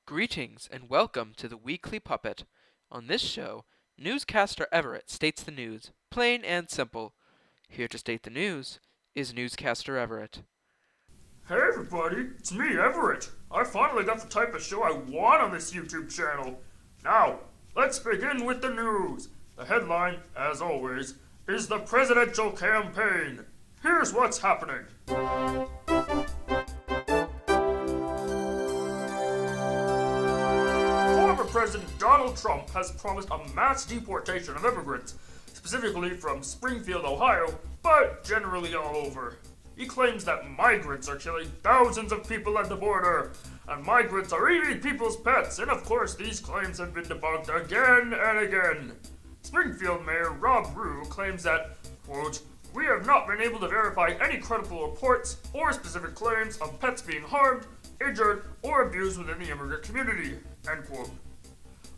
Greetings and welcome to the Weekly Puppet. On this show, Newscaster Everett states the news, plain and simple. Here to state the news is Newscaster Everett. Hey everybody, it's me, Everett. I finally got the type of show I want on this YouTube channel. Now, let's begin with the news. The headline, as always, is the presidential campaign. Here's what's happening. Former President Donald Trump has promised a mass deportation of immigrants, specifically from Springfield, Ohio, but generally all over. He claims that migrants are killing thousands of people at the border, and migrants are eating people's pets, and of course these claims have been debunked again and again. Springfield Mayor Rob Rue claims that, quote, "We have not been able to verify any credible reports or specific claims of pets being harmed, injured, or abused within the immigrant community," end quote.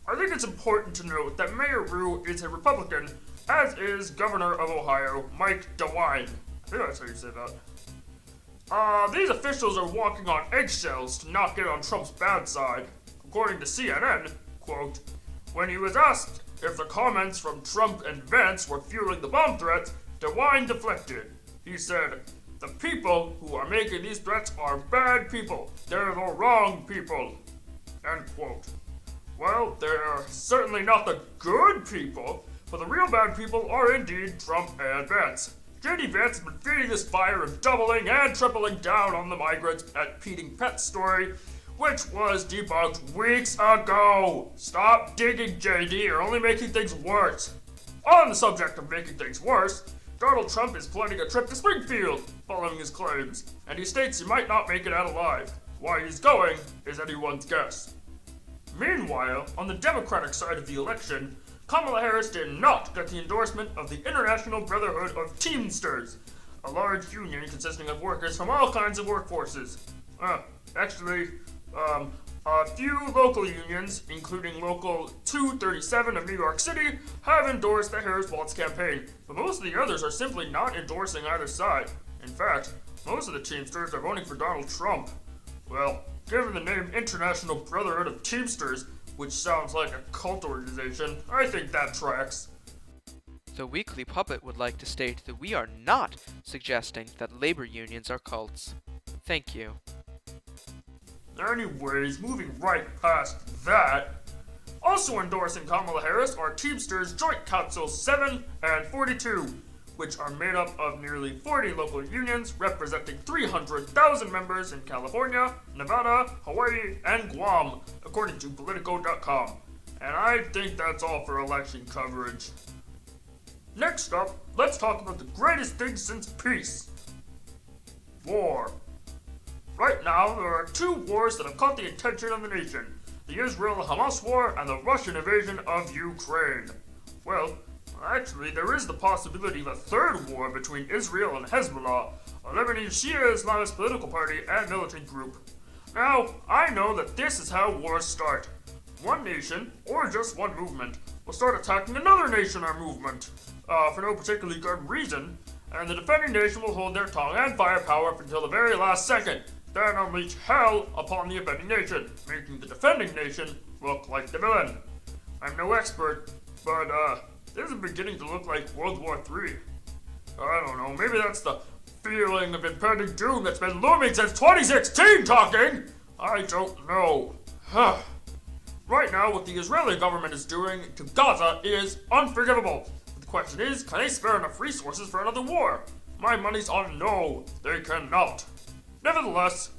I think it's important to note that Mayor Rue is a Republican, as is Governor of Ohio, Mike DeWine. I think that's how you say that. These officials are walking on eggshells to not get on Trump's bad side. According to CNN, quote, "When he was asked if the comments from Trump and Vance were fueling the bomb threats, DeWine deflected. He said, 'The people who are making these threats are bad people. They're the wrong people,' end quote. Well, they're certainly not the good people, but the real bad people are indeed Trump and Vance. J.D. Vance has been feeding this fire and doubling and tripling down on the migrants at feeding pets story, which was debunked weeks ago. Stop digging, J.D. You're only making things worse. On the subject of making things worse, Donald Trump is planning a trip to Springfield, following his claims, and he states he might not make it out alive. Why he's going is anyone's guess. Meanwhile, on the Democratic side of the election, Kamala Harris did not get the endorsement of the International Brotherhood of Teamsters, a large union consisting of workers from all kinds of workforces. A few local unions, including Local 237 of New York City, have endorsed the Harris-Walz campaign, but most of the others are simply not endorsing either side. In fact, most of the Teamsters are voting for Donald Trump. Well, given the name International Brotherhood of Teamsters, which sounds like a cult organization, I think that tracks. The Weekly Puppet would like to state that we are not suggesting that labor unions are cults. Thank you. Anyways, moving right past that, also endorsing Kamala Harris are Teamsters Joint Councils 7 and 42, which are made up of nearly 40 local unions representing 300,000 members in California, Nevada, Hawaii, and Guam, according to Politico.com. And I think that's all for election coverage. Next up, let's talk about the greatest thing since peace. War. Right now, there are two wars that have caught the attention of the nation: the Israel-Hamas war and the Russian invasion of Ukraine. Well, actually, there is the possibility of a third war between Israel and Hezbollah, a Lebanese Shia Islamist political party and militant group. Now, I know that this is how wars start. One nation, or just one movement, will start attacking another nation or movement, for no particularly good reason, and the defending nation will hold their tongue and firepower up until the very last second, then unleash hell upon the offending nation, making the defending nation look like the villain. I'm no expert, but this is beginning to look like World War III. I don't know, maybe that's the feeling of impending doom that's been looming since 2016 talking! I don't know. Right now, what the Israeli government is doing to Gaza is unforgivable. But the question is, can they spare enough resources for another war? My money's on no, they cannot. Nevertheless,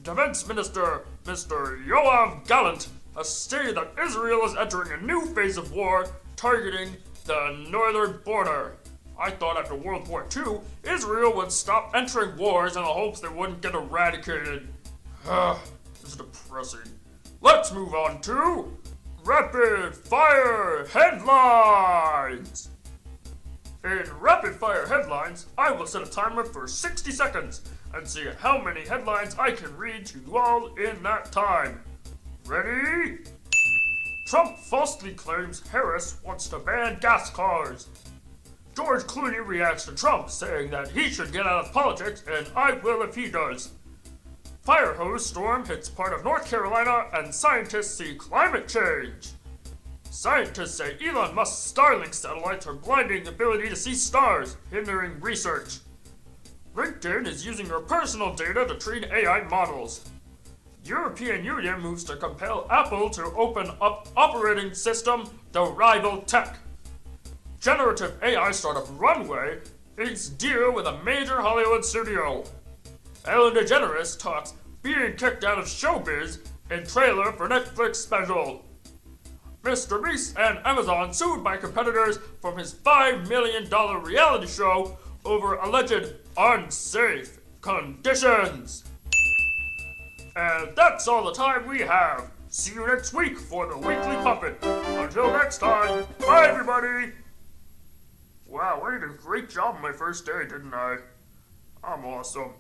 Defense Minister Mr. Yoav Gallant has stated that Israel is entering a new phase of war targeting the northern border. I thought after World War II, Israel would stop entering wars in the hopes they wouldn't get eradicated. This is depressing. Let's move on to Rapid Fire Headlines! In Rapid Fire Headlines, I will set a timer for 60 seconds and see how many headlines I can read to you all in that time. Ready? Trump falsely claims Harris wants to ban gas cars. George Clooney reacts to Trump, saying that he should get out of politics and I will if he does. Fire hose storm hits part of North Carolina and scientists see climate change. Scientists say Elon Musk's Starlink satellites are blinding the ability to see stars, hindering research. LinkedIn is using your personal data to train AI models. European Union moves to compel Apple to open up operating system to rival tech. Generative AI startup Runway inks deal with a major Hollywood studio. Ellen DeGeneres talks being kicked out of showbiz in trailer for Netflix special. Mr. Beast and Amazon sued by competitors from his $5 million reality show over alleged unsafe conditions. And that's all the time we have. See you next week for the Weekly Puppet. Until next time, bye everybody! Wow, I did a great job on my first day, didn't I? I'm awesome.